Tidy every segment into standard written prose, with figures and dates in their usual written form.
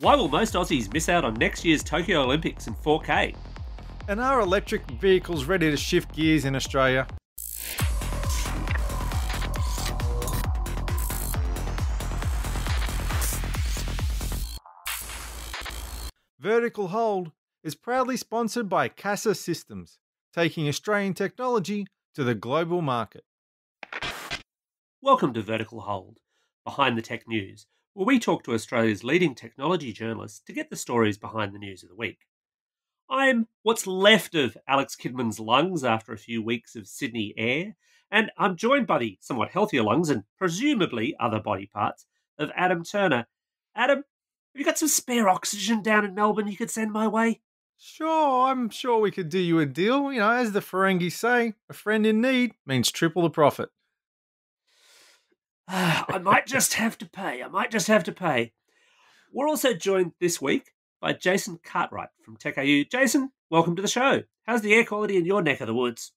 Why will most Aussies miss out on next year's Tokyo Olympics in 4K? And are electric vehicles ready to shift gears in Australia? Vertical Hold is proudly sponsored by Casa Systems, taking Australian technology to the global market. Welcome to Vertical Hold, behind the tech news, where we talk to Australia's leading technology journalists to get the stories behind the news of the week. I'm what's left of Alex Kidman's lungs after a few weeks of Sydney air, and I'm joined by the somewhat healthier lungs and presumably other body parts of Adam Turner. Adam, have you got some spare oxygen down in Melbourne you could send my way? Sure, I'm sure we could do you a deal. As the Ferengis say, a friend in need means triple the profit. I might just have to pay. We're also joined this week by Jason Cartwright from TechAU. Jason, welcome to the show. How's the air quality in your neck of the woods?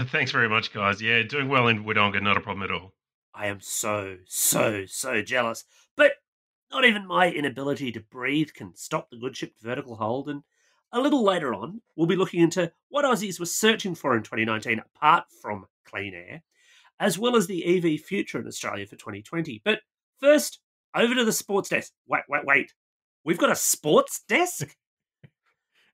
Thanks very much, guys. Yeah, doing well in Wodonga, not a problem at all. I am so jealous. But not even my inability to breathe can stop the good ship Vertical Hold. And a little later on, we'll be looking into what Aussies were searching for in 2019, apart from clean air, as well as the EV future in Australia for 2020. But first, over to the sports desk. Wait. We've got a sports desk?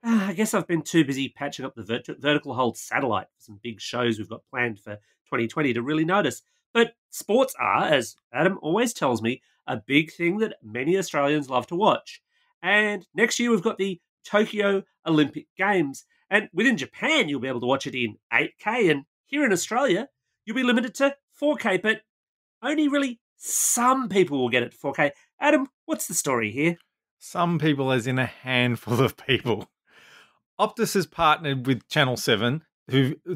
I guess I've been too busy patching up the Vertical Hold satellite for some big shows we've got planned for 2020 to really notice. But sports are, as Adam always tells me, a big thing that many Australians love to watch. And next year we've got the Tokyo Olympic Games. And within Japan, you'll be able to watch it in 8K. And here in Australia, you'll be limited to 4K. But only really some people will get it to 4K. Adam, what's the story here? Some people, as in a handful of people. Optus has partnered with Channel 7,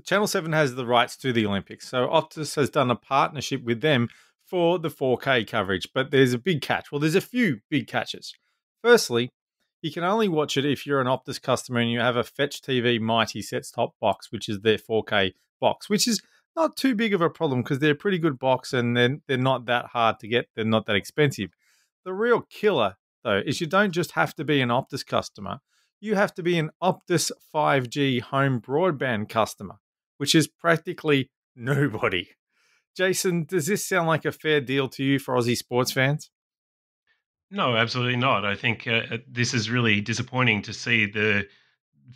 Channel 7 has the rights to the Olympics. So Optus has done a partnership with them for the 4K coverage. But there's a big catch. Well, there's a few big catches. Firstly, you can only watch it if you're an Optus customer and you have a Fetch TV Mighty set-top box, which is their 4K box, which is not too big of a problem because they're a pretty good box and they're not that hard to get. They're not that expensive. The real killer, though, is you don't just have to be an Optus customer. You have to be an Optus 5G home broadband customer, which is practically nobody. Jason, does this sound like a fair deal to you for Aussie sports fans? No, absolutely not. I think this is really disappointing to see the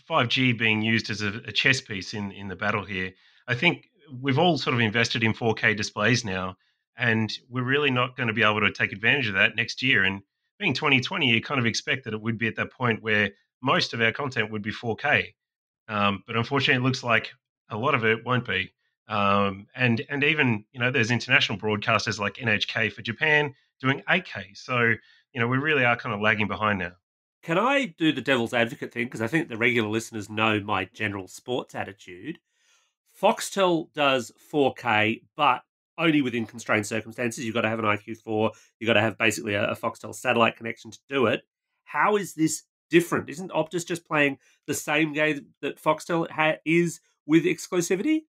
5G being used as a chess piece in the battle here. I think we've all sort of invested in 4K displays now, and we're really not going to be able to take advantage of that next year. And being 2020, you kind of expect that it would be at that point where most of our content would be 4K. But unfortunately, it looks like a lot of it won't be. And even, there's international broadcasters like NHK for Japan doing 8K. So, we really are kind of lagging behind now. Can I do the devil's advocate thing? Because I think the regular listeners know my general sports attitude. Foxtel does 4K, but only within constrained circumstances. You've got to have an IQ4. You've got to have basically a Foxtel satellite connection to do it. How is this different? Isn't Optus just playing the same game that Foxtel is with exclusivity?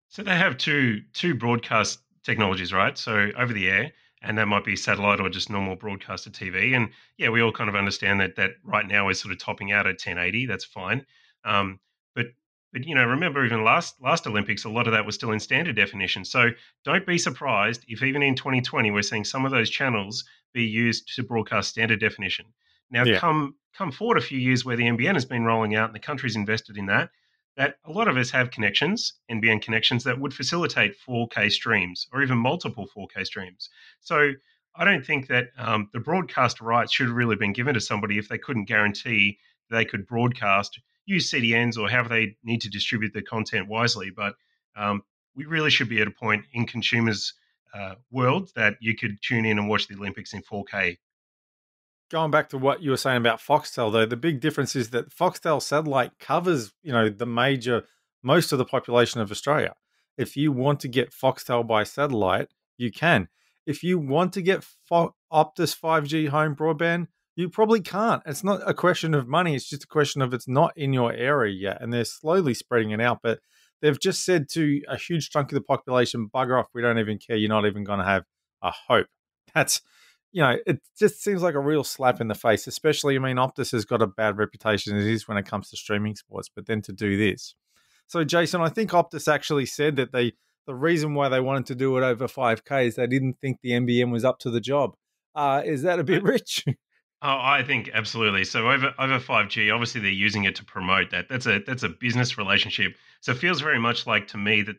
So they have two broadcast technologies, right? So over the air, and that might be satellite or just normal broadcaster TV. And yeah, we all kind of understand that right now is sort of topping out at 1080. That's fine. Um, but remember even last Olympics, a lot of that was still in standard definition. So don't be surprised if even in 2020 we're seeing some of those channels be used to broadcast standard definition. Now, come forward a few years where the NBN has been rolling out and the country's invested in that a lot of us have connections, NBN connections, that would facilitate 4K streams or even multiple 4K streams. So I don't think that the broadcast rights should have really been given to somebody if they couldn't guarantee they could broadcast, use CDNs or however they need to distribute the content wisely. But we really should be at a point in consumers' world that you could tune in and watch the Olympics in 4K. Going back to what you were saying about Foxtel, though, the big difference is that Foxtel satellite covers, most of the population of Australia. If you want to get Foxtel by satellite, you can. If you want to get Optus 5G home broadband, you probably can't. It's not a question of money. It's just a question of it's not in your area yet. And they're slowly spreading it out. But they've just said to a huge chunk of the population, bugger off. We don't even care. You're not even going to have a hope. That's It just seems like a real slap in the face, especially, I mean, Optus has got a bad reputation as it is when it comes to streaming sports, but then to do this. So, Jason, I think Optus actually said that the reason why they wanted to do it over 5K is they didn't think the NBN was up to the job. Is that a bit rich? Oh, I think absolutely. So over 5G, obviously they're using it to promote that. That's a business relationship. So it feels very much like to me that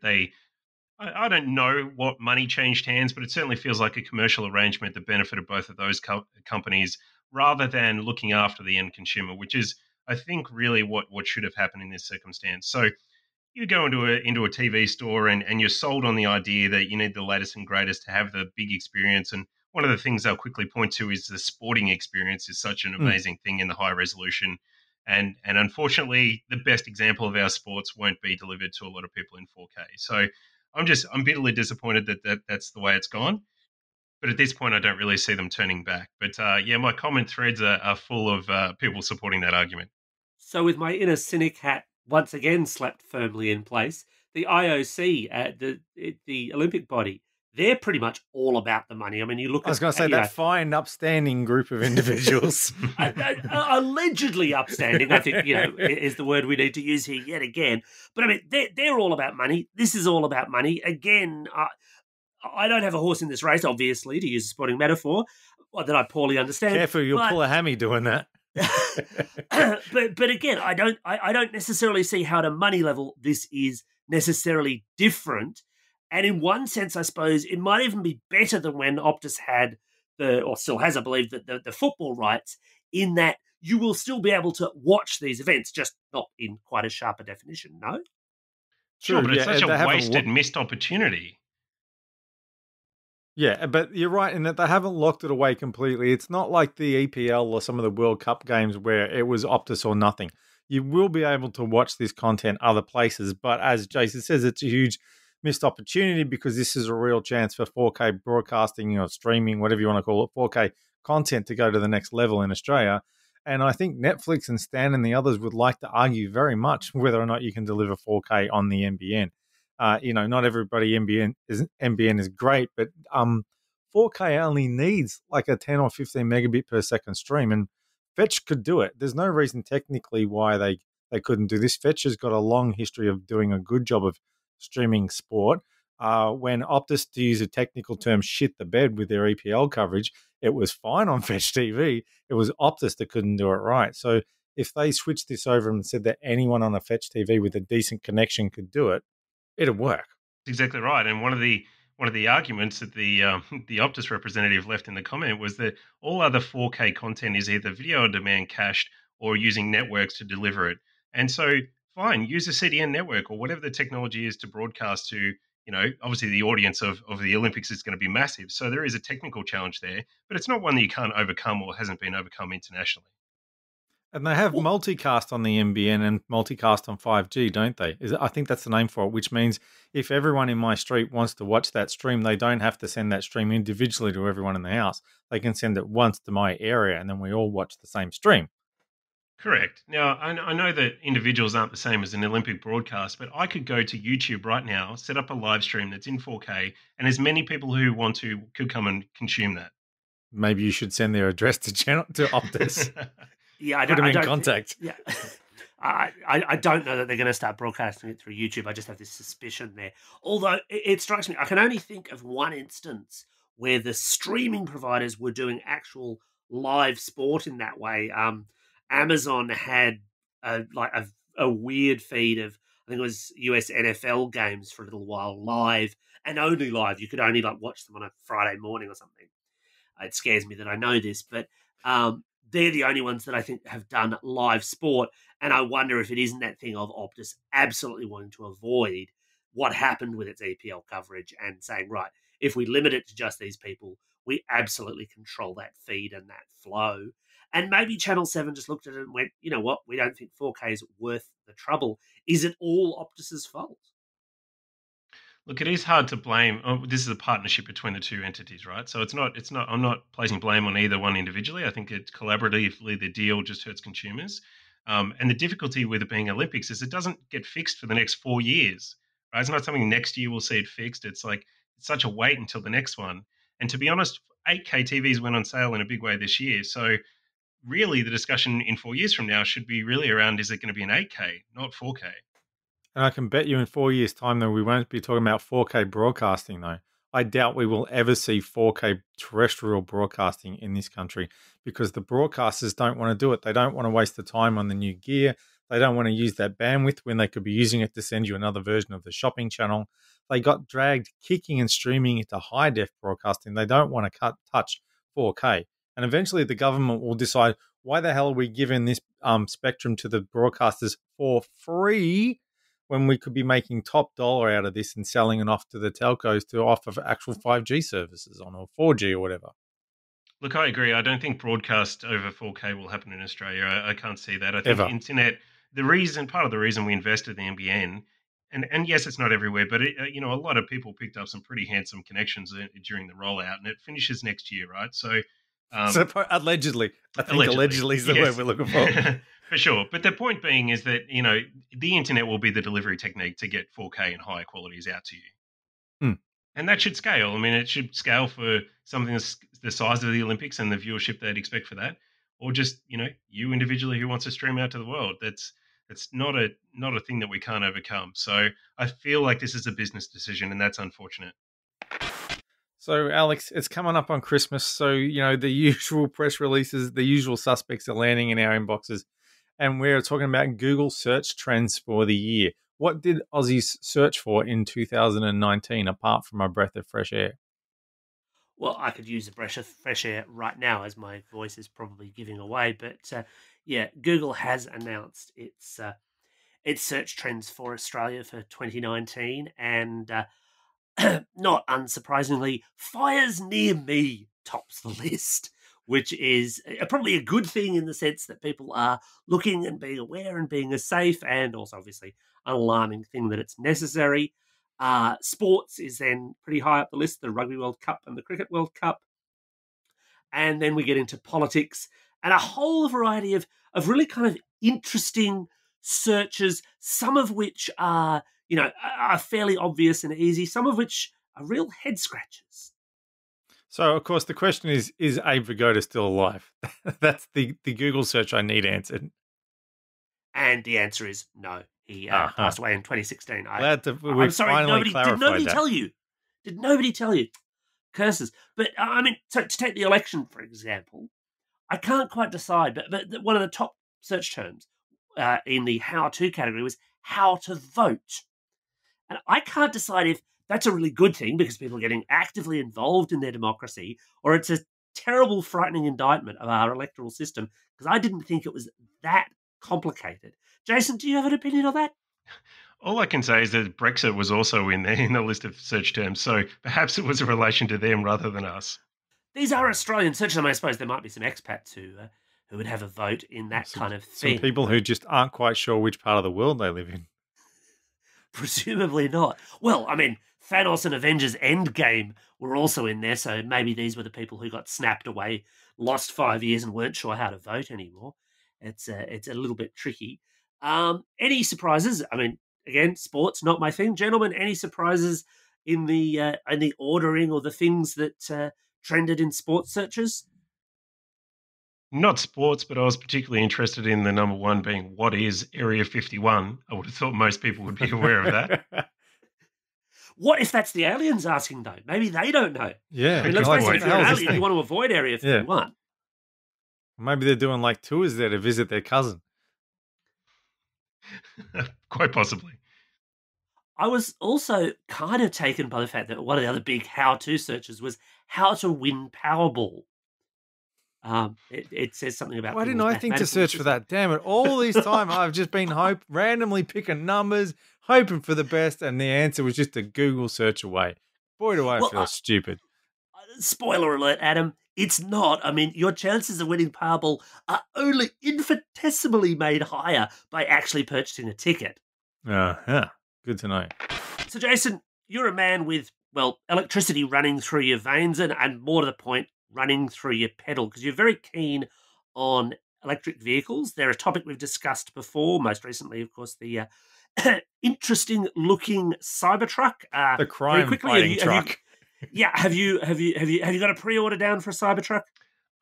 I don't know what money changed hands, but it certainly feels like a commercial arrangement that benefited both of those companies rather than looking after the end consumer, which is I think really what should have happened in this circumstance. So you go into a TV store and you're sold on the idea that you need the latest and greatest to have the big experience. And one of the things I'll quickly point to is the sporting experience is such an Mm. amazing thing in the high resolution. And unfortunately, the best example of our sports won't be delivered to a lot of people in 4K. So I'm bitterly disappointed that's the way it's gone. But at this point, I don't really see them turning back. But yeah, my comment threads are full of people supporting that argument. So, with my inner cynic hat once again slapped firmly in place, the IOC, the Olympic body, they're pretty much all about the money. I mean, you look I was at going to say that fine, upstanding group of individuals. allegedly upstanding, I think, is the word we need to use here yet again. But I mean, they're all about money. This is all about money. Again, I don't have a horse in this race, obviously, to use a sporting metaphor that I poorly understand. Careful, you'll but pull a hammy doing that. but again, I don't necessarily see how at a money level this is necessarily different. And in one sense, I suppose it might even be better than when Optus had or still has, I believe, the football rights, in that you will still be able to watch these events, just not in quite a sharper definition, no? Sure, True, but it's yeah, such a they haven't. wasted, missed opportunity. Yeah, but you're right in that they haven't locked it away completely. It's not like the EPL or some of the World Cup games where it was Optus or nothing. You will be able to watch this content other places, but as Jason says, it's a huge missed opportunity because this is a real chance for 4K broadcasting or streaming, whatever you want to call it, 4K content to go to the next level in Australia. And I think Netflix and Stan and the others would like to argue very much whether or not you can deliver 4K on the NBN. Not everybody NBN is great, but 4K only needs like a 10 or 15 megabit per second stream, and Fetch could do it. There's no reason technically why they couldn't do this. Fetch has got a long history of doing a good job of streaming sport. When Optus, to use a technical term, shit the bed with their EPL coverage, it was fine on Fetch TV. It was Optus that couldn't do it right. So if they switched this over and said that anyone on a Fetch TV with a decent connection could do it, it'd work. Exactly right. And one of the arguments that the the Optus representative left in the comment was that all other 4K content is either video on demand cached or using networks to deliver it. And so, fine, use a CDN network or whatever the technology is to broadcast to. Obviously the audience of the Olympics is going to be massive. So there is a technical challenge there, but it's not one that you can't overcome or hasn't been overcome internationally. And they have Well, multicast on the NBN and multicast on 5G, don't they? I think that's the name for it, which means if everyone in my street wants to watch that stream, they don't have to send that stream individually to everyone in the house. They can send it once to my area and then we all watch the same stream. Correct. Now, I know that individuals aren't the same as an Olympic broadcast, but I could go to YouTube right now, set up a live stream that's in 4K, and as many people who want to could come and consume that. Maybe you should send their address to Optus. yeah, Put them in contact. Yeah. I don't know that they're going to start broadcasting it through YouTube. I just have this suspicion there. Although it strikes me, I can only think of one instance where the streaming providers were doing actual live sport in that way. Amazon had a weird feed of, I think it was US NFL games for a little while live, and only live. You could only watch them on a Friday morning or something. It scares me that I know this, but they're the only ones that I think have done live sport. And I wonder if it isn't that thing of Optus absolutely wanting to avoid what happened with its EPL coverage and saying, right, if we limit it to just these people, we absolutely control that feed and that flow. And maybe Channel 7 just looked at it and went, you know what, we don't think 4K is worth the trouble. Is it all Optus's fault? Look, it is hard to blame. This is a partnership between the two entities, right? So it's not. It's not. I'm not placing blame on either one individually. I think it's collaboratively the deal just hurts consumers. And the difficulty with it being Olympics is it doesn't get fixed for the next 4 years. Right? It's not something next year we'll see it fixed. It's like it's such a wait until the next one. And to be honest, 8K TVs went on sale in a big way this year. So really, the discussion in 4 years from now should be really around: is it going to be an 8K, not 4K? And I can bet you in 4 years' time, though, we won't be talking about 4K broadcasting, though. I doubt we will ever see 4K terrestrial broadcasting in this country because the broadcasters don't want to do it. They don't want to waste the time on the new gear. They don't want to use that bandwidth when they could be using it to send you another version of the shopping channel. They got dragged kicking and streaming into high def broadcasting. They don't want to touch 4K. And eventually the government will decide, why the hell are we giving this spectrum to the broadcasters for free when we could be making top dollar out of this and selling it off to the telcos to offer actual 5G services on, or 4G or whatever? Look, I agree. I don't think broadcast over 4K will happen in Australia. I can't see that. I think Ever. internet. Part of the reason we invested in the NBN, and yes, it's not everywhere, but a lot of people picked up some pretty handsome connections during the rollout, and it finishes next year, right? So, So allegedly, I think allegedly is the word we're looking for. For sure. But the point being is that, the internet will be the delivery technique to get 4K and higher qualities out to you. And that should scale. I mean, it should scale for something that's the size of the Olympics and the viewership they'd expect for that, or just, you individually who wants to stream out to the world. That's not a thing that we can't overcome. So I feel like this is a business decision, and that's unfortunate. So, Alex, it's coming up on Christmas. So, the usual press releases, the usual suspects are landing in our inboxes. And we're talking about Google search trends for the year. What did Aussies search for in 2019, apart from a breath of fresh air? Well, I could use a breath of fresh air right now, as my voice is probably giving away. But Google has announced its search trends for Australia for 2019, and not unsurprisingly, fires near me tops the list, which is probably a good thing in the sense that people are looking and being aware and being safe, and also obviously an alarming thing that it's necessary. Sports is then pretty high up the list, the Rugby World Cup and the Cricket World Cup. And then we get into politics and a whole variety of really kind of interesting searches, some of which are fairly obvious and easy, some of which are real head scratchers. So, of course, the question is Abe Vigoda still alive? That's the Google search I need answered. And the answer is no. He passed away in 2016. I'm sorry, did nobody tell you? Did nobody tell you? Curses. But, so to take the election, for example, I can't quite decide, but one of the top search terms in the how-to category was how to vote. And I can't decide if that's a really good thing because people are getting actively involved in their democracy, or it's a terrible, frightening indictment of our electoral system, because I didn't think it was that complicated. Jason, do you have an opinion on that? All I can say is that Brexit was also in there in the list of search terms, so perhaps it was a relation to them rather than us. These are Australian search terms. I suppose there might be some expats who would have a vote in that kind of thing. Some people who just aren't quite sure which part of the world they live in. Presumably not. Well, Thanos and Avengers Endgame were also in there, so maybe these were the people who got snapped away, lost 5 years and weren't sure how to vote anymore. It's a little bit tricky. Any surprises? Again, sports, not my thing. Gentlemen, any surprises in the ordering or the things that trended in sports searches? Not sports, but I was particularly interested in the number one being, what is Area 51? I would have thought most people would be aware of that. What if that's the aliens asking, though? Maybe they don't know. Yeah. Let's face it, if you're an alien, you want to avoid Area 51. Yeah. Maybe they're doing tours there to visit their cousin. Quite possibly. I was also kind of taken by the fact that one of the other big how-to searches was how to win Powerball. It says something about. Why didn't I think to search for that? Damn it! All this time I've just been randomly picking numbers, hoping for the best, and the answer was just a Google search away. Boy, do I feel stupid. Spoiler alert, Adam. It's not. Your chances of winning Powerball are only infinitesimally made higher by actually purchasing a ticket. Good to know. So, Jason, you're a man with, electricity running through your veins and more to the point, running through your pedal, because you're very keen on electric vehicles. They're a topic we've discussed before, most recently, of course, the interesting-looking Cybertruck. The crime-fighting truck. Yeah, have you got a pre-order down for a Cybertruck?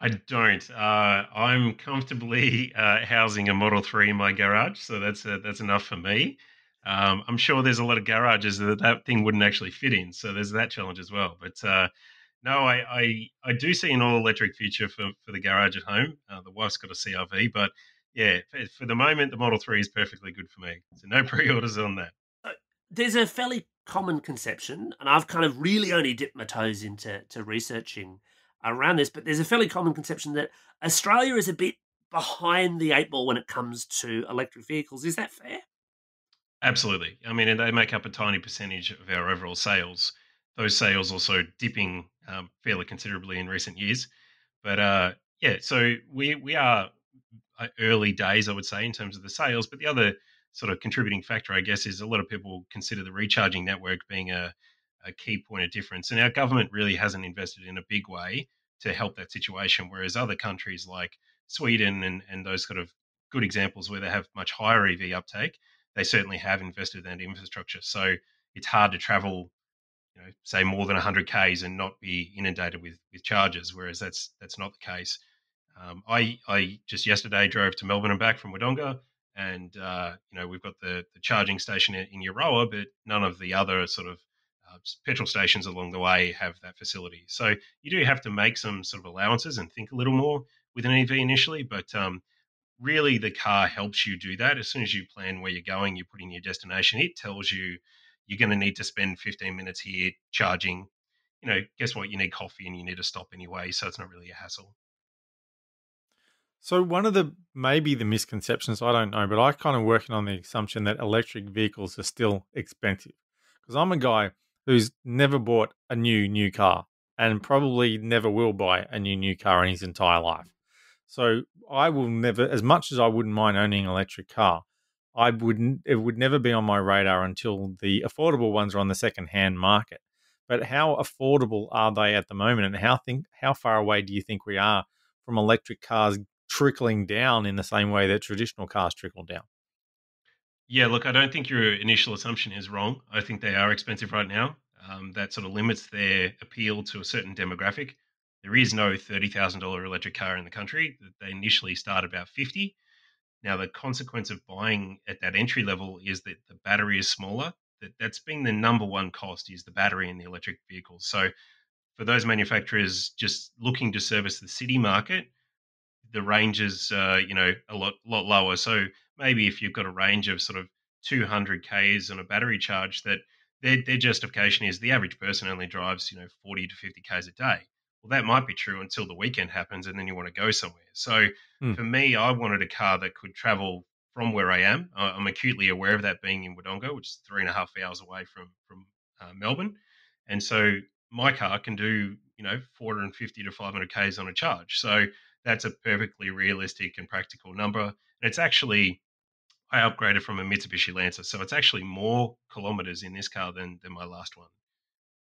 I don't. I'm comfortably housing a Model 3 in my garage, so that's enough for me. I'm sure there's a lot of garages that thing wouldn't actually fit in, so there's that challenge as well. But no, I do see an all electric future for the garage at home. The wife's got a CRV, but yeah, for the moment, the Model 3 is perfectly good for me. So no pre-orders on that. Uh, There's a fairly common conception, and I've kind of really only dipped my toes into researching around this, but there's a fairly common conception that Australia is a bit behind the eight ball when it comes to electric vehicles. Is that fair? Absolutely. I mean, and they make up a tiny percentage of our overall sales. Those sales also dipping fairly considerably in recent years. But yeah, so we are early days, I would say, in terms of the sales. But the other sort of contributing factor, I guess, is a lot of people consider the recharging network being a key point of difference. And our government really hasn't invested in a big way to help that situation, whereas other countries like Sweden and those sort of good examples where they have much higher EV uptake, they certainly have invested in that infrastructure. So it's hard to travel, say more than 100 k's and not be inundated with charges, whereas that's not the case. I just yesterday drove to Melbourne and back from Wodonga, and we've got the charging station in Euroa, but none of the other sort of petrol stations along the way have that facility. So you do have to make some sort of allowances and think a little more with an EV initially, but really the car helps you do that. As soon as you plan where you're going, you put in your destination, it tells you you're going to need to spend 15 minutes here charging. Guess what? You need coffee and you need to stop anyway, so it's not really a hassle. So one of the maybe the misconceptions, I don't know, but I kind of working on the assumption that electric vehicles are still expensive because I'm a guy who's never bought a new car and probably never will buy a new car in his entire life. So I will never, as much as I wouldn't mind owning an electric car, I wouldn't. It would never be on my radar until the affordable ones are on the second-hand market. But how affordable are they at the moment, and how far away do you think we are from electric cars trickling down in the same way that traditional cars trickle down? Yeah, look, I don't think your initial assumption is wrong. I think they are expensive right now. That sort of limits their appeal to a certain demographic. There is no $30,000 electric car in the country. They initially start about 50. Now, the consequence of buying at that entry level is that the battery is smaller. That's been the number one cost is the battery in the electric vehicles. So for those manufacturers just looking to service the city market, the range is a lot lower. So maybe if you've got a range of sort of 200 k's on a battery charge, that their justification is the average person only drives 40 to 50 k's a day. Well, that might be true until the weekend happens, and then you want to go somewhere. So Hmm. for me, I wanted a car that could travel from where I am. I'm acutely aware of that being in Wodonga, which is 3.5 hours away from Melbourne, and so my car can do 450 to 500 k's on a charge. So that's a perfectly realistic and practical number. And it's actually, I upgraded from a Mitsubishi Lancer, so it's actually more kilometers in this car than my last one.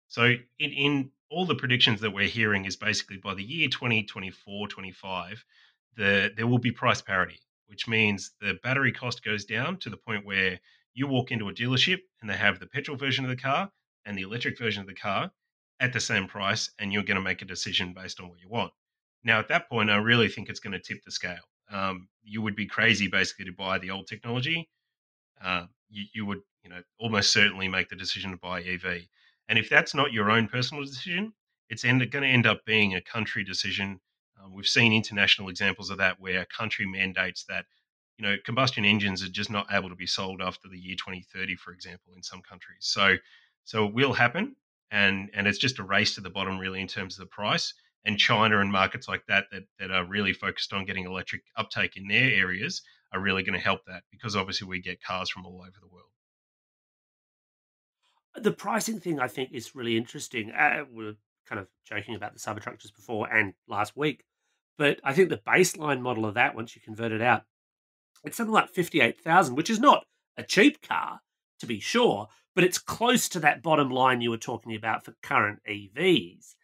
So in all the predictions that we're hearing is basically by the year 2024, 25, there will be price parity, which means the battery cost goes down to the point where you walk into a dealership and they have the petrol version of the car and the electric version of the car at the same price, and you're going to make a decision based on what you want. Now, at that point, I really think it's going to tip the scale. You would be crazy basically to buy the old technology. You would, almost certainly make the decision to buy EV. And if that's not your own personal decision, it's going to end up being a country decision. We've seen international examples of that where a country mandates that, combustion engines are just not able to be sold after the year 2030, for example, in some countries. So it will happen, and it's just a race to the bottom, really, in terms of the price. And China and markets like that are really focused on getting electric uptake in their areas are really going to help that because obviously we get cars from all over the world. The pricing thing I think is really interesting. We were kind of joking about the Cybertruck just before and last week, but I think the baseline model of that, once you convert it out, it's something like 58,000, which is not a cheap car, to be sure, but it's close to that bottom line you were talking about for current EVs.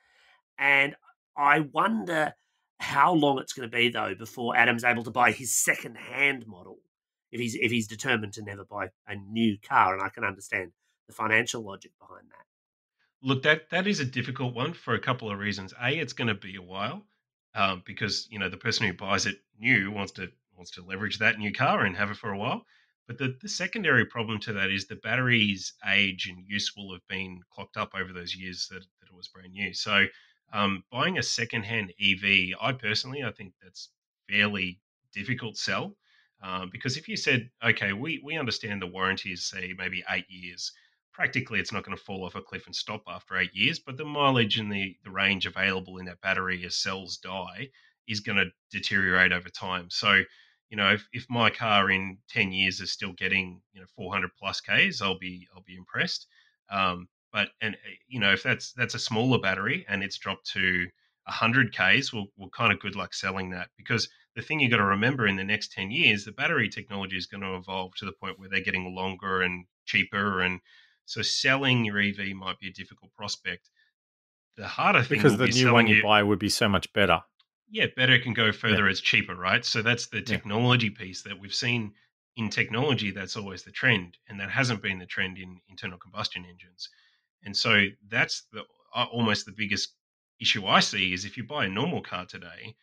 And I wonder how long it's going to be though before Adam's able to buy his second-hand model. If he's determined to never buy a new car, and I can understand the financial logic behind that. Look, that is a difficult one for a couple of reasons. A, it's going to be a while because the person who buys it new wants to leverage that new car and have it for a while. But the secondary problem to that is the battery's age and use will have been clocked up over those years that it was brand new. So buying a secondhand EV, I think that's fairly difficult sell because if you said, okay, we understand the warranty is say maybe 8 years, practically it's not going to fall off a cliff and stop after 8 years, but the mileage and the range available in that battery as cells die is going to deteriorate over time. So, if my car in 10 years is still getting 400 plus Ks, I'll be impressed. But and if that's a smaller battery and it's dropped to 100 Ks, well kind of good luck selling that, because the thing you got to remember in the next 10 years, the battery technology is going to evolve to the point where they're getting longer and cheaper, and so selling your EV might be a difficult prospect. The harder thing because will the be new one selling you you. buy would be so much better. Yeah, better can go Yeah, further. It's cheaper, right? So that's the yeah. technology piece that we've seen in technology. That's always the trend, and that hasn't been the trend in internal combustion engines. And so that's almost the biggest issue I see is if you buy a normal car today,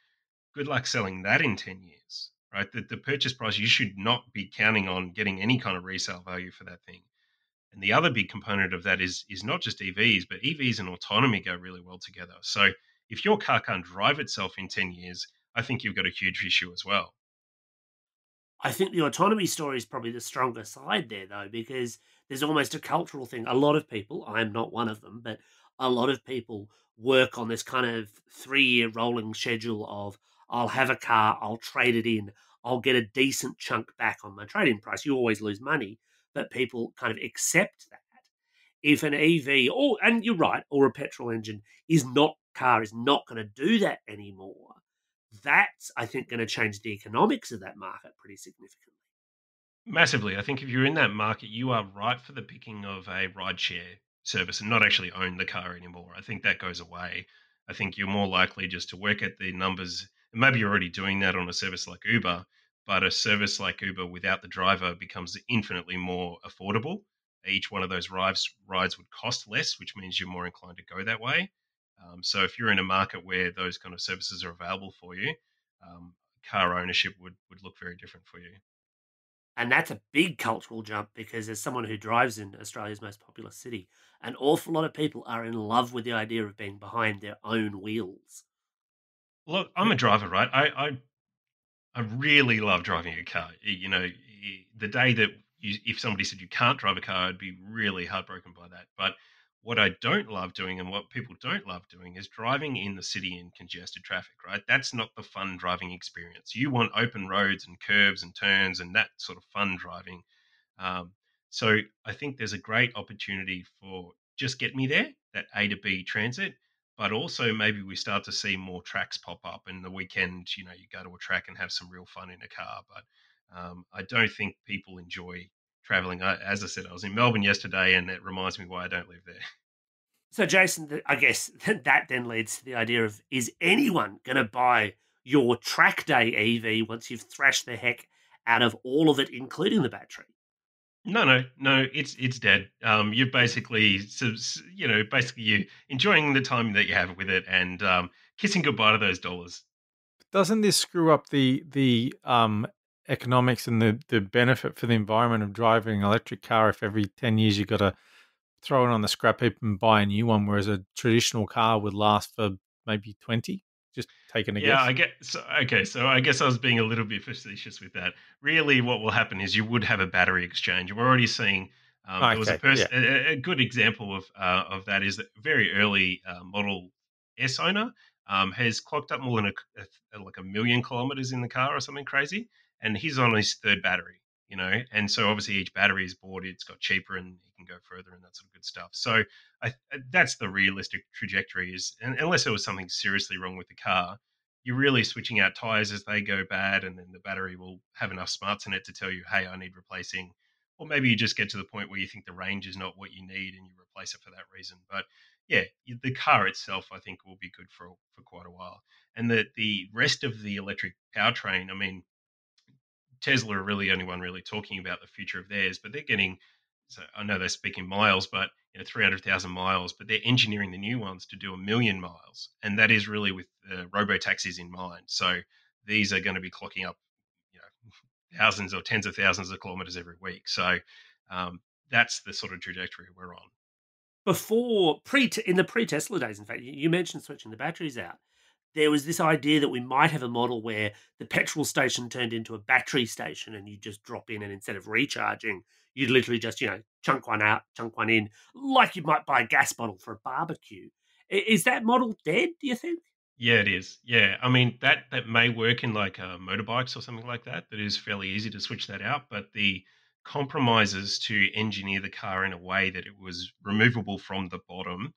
good luck selling that in 10 years, right? The purchase price, you should not be counting on getting any kind of resale value for that thing. And the other big component of that is not just EVs, but EVs and autonomy go really well together. So if your car can't drive itself in 10 years, I think you've got a huge issue as well. I think the autonomy story is probably the stronger side there, though, because there's almost a cultural thing. A lot of people, I'm not one of them, but a lot of people work on this kind of 3 year rolling schedule of I'll have a car, I'll trade it in, I'll get a decent chunk back on my trade in price. You always lose money, but people kind of accept that. If an EV, or and you're right, or a petrol engine is not going to do that anymore, that's, I think, going to change the economics of that market pretty significantly. Massively. I think if you're in that market, you are ripe for the picking of a rideshare service and not actually own the car anymore. I think that goes away. I think you're more likely just to work at the numbers. And maybe you're already doing that on a service like Uber, but a service like Uber without the driver becomes infinitely more affordable. Each one of those rides would cost less, which means you're more inclined to go that way. So if you're in a market where those kind of services are available for you, um, car ownership would look very different for you. And that's a big cultural jump because, as someone who drives in Australia's most populous city, an awful lot of people are in love with the idea of being behind their own wheels. Look, I'm a driver, right? I really love driving a car. The day that if somebody said you can't drive a car, I'd be really heartbroken by that. But what I don't love doing and what people don't love doing is driving in the city in congested traffic, right? That's not the fun driving experience. You want open roads and curves and turns and that sort of fun driving. Um, so I think there's a great opportunity for just get me there, that A to B transit, but also maybe we start to see more tracks pop up and the weekend, you go to a track and have some real fun in a car. But I don't think people enjoy traveling. As I said, I was in Melbourne yesterday and it reminds me why I don't live there. So, Jason, I guess that then leads to the idea of, is anyone going to buy your track day EV once you've thrashed the heck out of all of it, including the battery? No, no, no. It's dead. You're basically, basically you enjoying the time that you have with it and kissing goodbye to those dollars. Doesn't this screw up the economics and the benefit for the environment of driving an electric car if every 10 years you've got to throw it on the scrap heap and buy a new one, whereas a traditional car would last for maybe 20? Just taking a Yeah, guess. I get so okay. So I guess I was being a little bit facetious with that. Really, what will happen is you would have a battery exchange. We're already seeing there was a Okay, yeah. person. A good example of that is that very early Model S owner has clocked up more than like 1 million kilometers in the car or something crazy, and he's on his third battery. And so obviously each battery is bought, it's got cheaper, and he can go further and that sort of good stuff. So that's the realistic trajectory is, and unless there was something seriously wrong with the car, you're really switching out tires as they go bad, and then the battery will have enough smarts in it to tell you, hey, I need replacing. Or maybe you just get to the point where you think the range is not what you need and you replace it for that reason. But yeah, the car itself, I think, will be good for quite a while. And the rest of the electric powertrain, I mean, Tesla are really the only one really talking about the future of theirs, but they're getting So I know they speak in miles, but 300,000 miles, but they're engineering the new ones to do 1 million miles. And that is really with robo taxis in mind. So these are going to be clocking up, you know, thousands or tens of thousands of kilometers every week. So that's the sort of trajectory we're on. Before, in the pre-Tesla days, in fact, you mentioned switching the batteries out. There was this idea that we might have a model where the petrol station turned into a battery station and you just drop in and instead of recharging, you'd literally just, chunk one out, chunk one in, like you might buy a gas bottle for a barbecue. Is that model dead, do you think? Yeah, it is. Yeah, I mean that may work in like motorbikes or something like that. That is fairly easy to switch that out. But the compromises to engineer the car in a way that it was removable from the bottom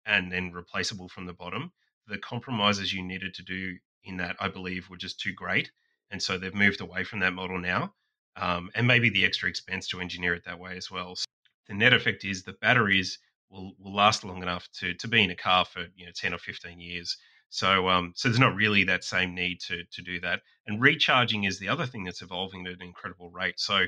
and then replaceable from the bottom, the compromises you needed to do in that, I believe, were just too great, and so they've moved away from that model now, and maybe the extra expense to engineer it that way as well. So the net effect is the batteries will last long enough to be in a car for 10 or 15 years. So there's not really that same need to do that. And recharging is the other thing that's evolving at an incredible rate. So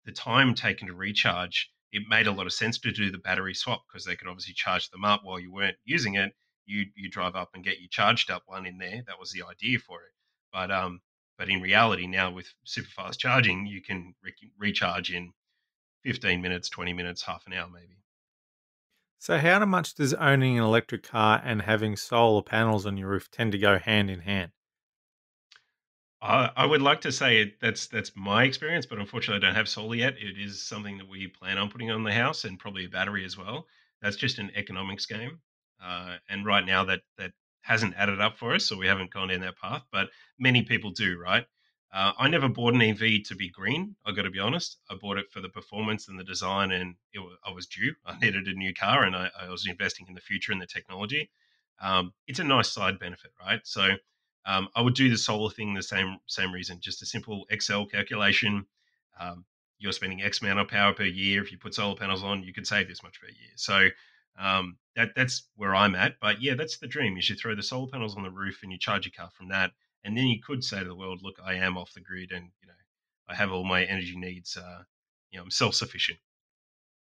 the time taken to recharge, it made a lot of sense to do the battery swap because they could obviously charge them up while you weren't using it. You drive up and get your charged up one in there. That was the idea for it. But in reality now with super fast charging, you can recharge in 15 minutes, 20 minutes, half an hour maybe. So, how much does owning an electric car and having solar panels on your roof tend to go hand in hand? I would like to say that's my experience, but unfortunately, I don't have solar yet. It is something that we plan on putting on the house, and probably a battery as well. That's just an economics game, and right now that hasn't added up for us, so we haven't gone down that path. But many people do, right? I never bought an EV to be green. I got to be honest. I bought it for the performance and the design, and I was due. I needed a new car, and I was investing in the future and the technology. It's a nice side benefit, right? So I would do the solar thing the same reason, just a simple Excel calculation. Um, you're spending X amount of power per year. If you put solar panels on, you could save this much per year. So that's where I'm at. But yeah, that's the dream. You should throw the solar panels on the roof and you charge your car from that, and then you could say to the world, "Look, I am off the grid, and I have all my energy needs. I'm self sufficient."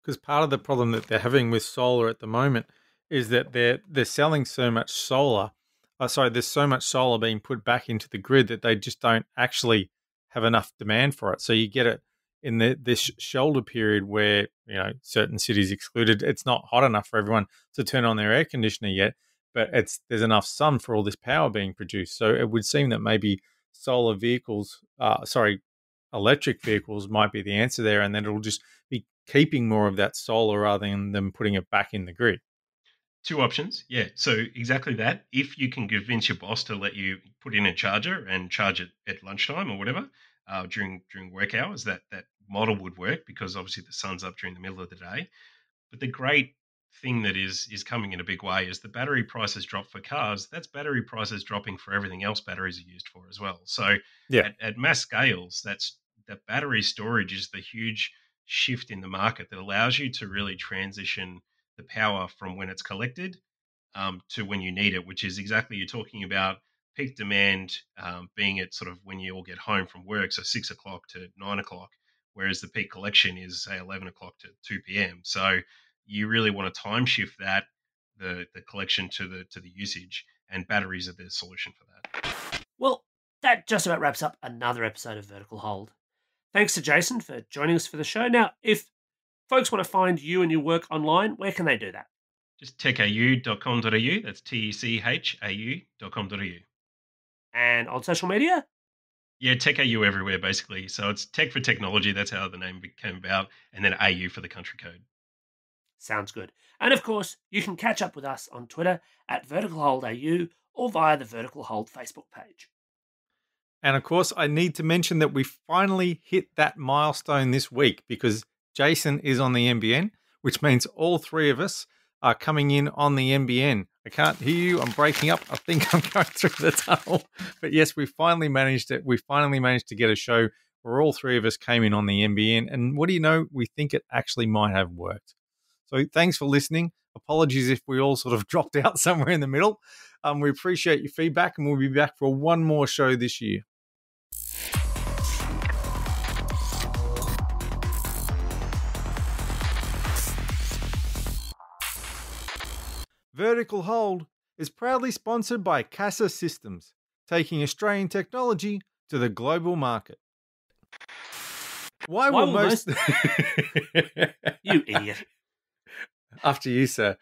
Because part of the problem that they're having with solar at the moment is that they're selling so much solar. There's so much solar being put back into the grid that they just don't actually have enough demand for it. So you get it in this shoulder period where certain cities excluded. It's not hot enough for everyone to turn on their air conditioner yet, but there's enough sun for all this power being produced. So it would seem that maybe solar vehicles, electric vehicles might be the answer there, and then it'll just be keeping more of that solar rather than them putting it back in the grid. Two options, yeah. So exactly that. If you can convince your boss to let you put in a charger and charge it at lunchtime or whatever during work hours, that model would work because obviously the sun's up during the middle of the day. But the great thing that is coming in a big way is the battery prices drop for cars. That's battery prices dropping for everything else batteries are used for as well. So Yeah. at mass scales, that battery storage is the huge shift in the market that allows you to really transition the power from when it's collected to when you need it, which is exactly you're talking about peak demand being at sort of when you all get home from work, so 6 o'clock to 9 o'clock, whereas the peak collection is say 11 o'clock to 2 p.m. So you really want to time shift that the collection to the usage, and batteries are the solution for that. Well, that just about wraps up another episode of Vertical Hold. Thanks to Jason for joining us for the show. Now, if folks want to find you and your work online, where can they do that? Just techau.com.au. That's techau.com.au. And on social media? Yeah, TechAU everywhere, basically. So it's tech for technology. That's how the name came about. And then AU for the country code. Sounds good. And of course, you can catch up with us on Twitter at Vertical Hold AU or via the Vertical Hold Facebook page. And of course, I need to mention that we finally hit that milestone this week because Jason is on the NBN, which means all three of us are coming in on the NBN. I can't hear you. I'm breaking up. I think I'm going through the tunnel. But yes, we finally managed it. We finally managed to get a show where all three of us came in on the NBN. And what do you know? We think it actually might have worked. So thanks for listening. Apologies if we all sort of dropped out somewhere in the middle. We appreciate your feedback, and we'll be back for one more show this year. Vertical Hold is proudly sponsored by Casa Systems, taking Australian technology to the global market. Why will most... You idiot. After you, sir.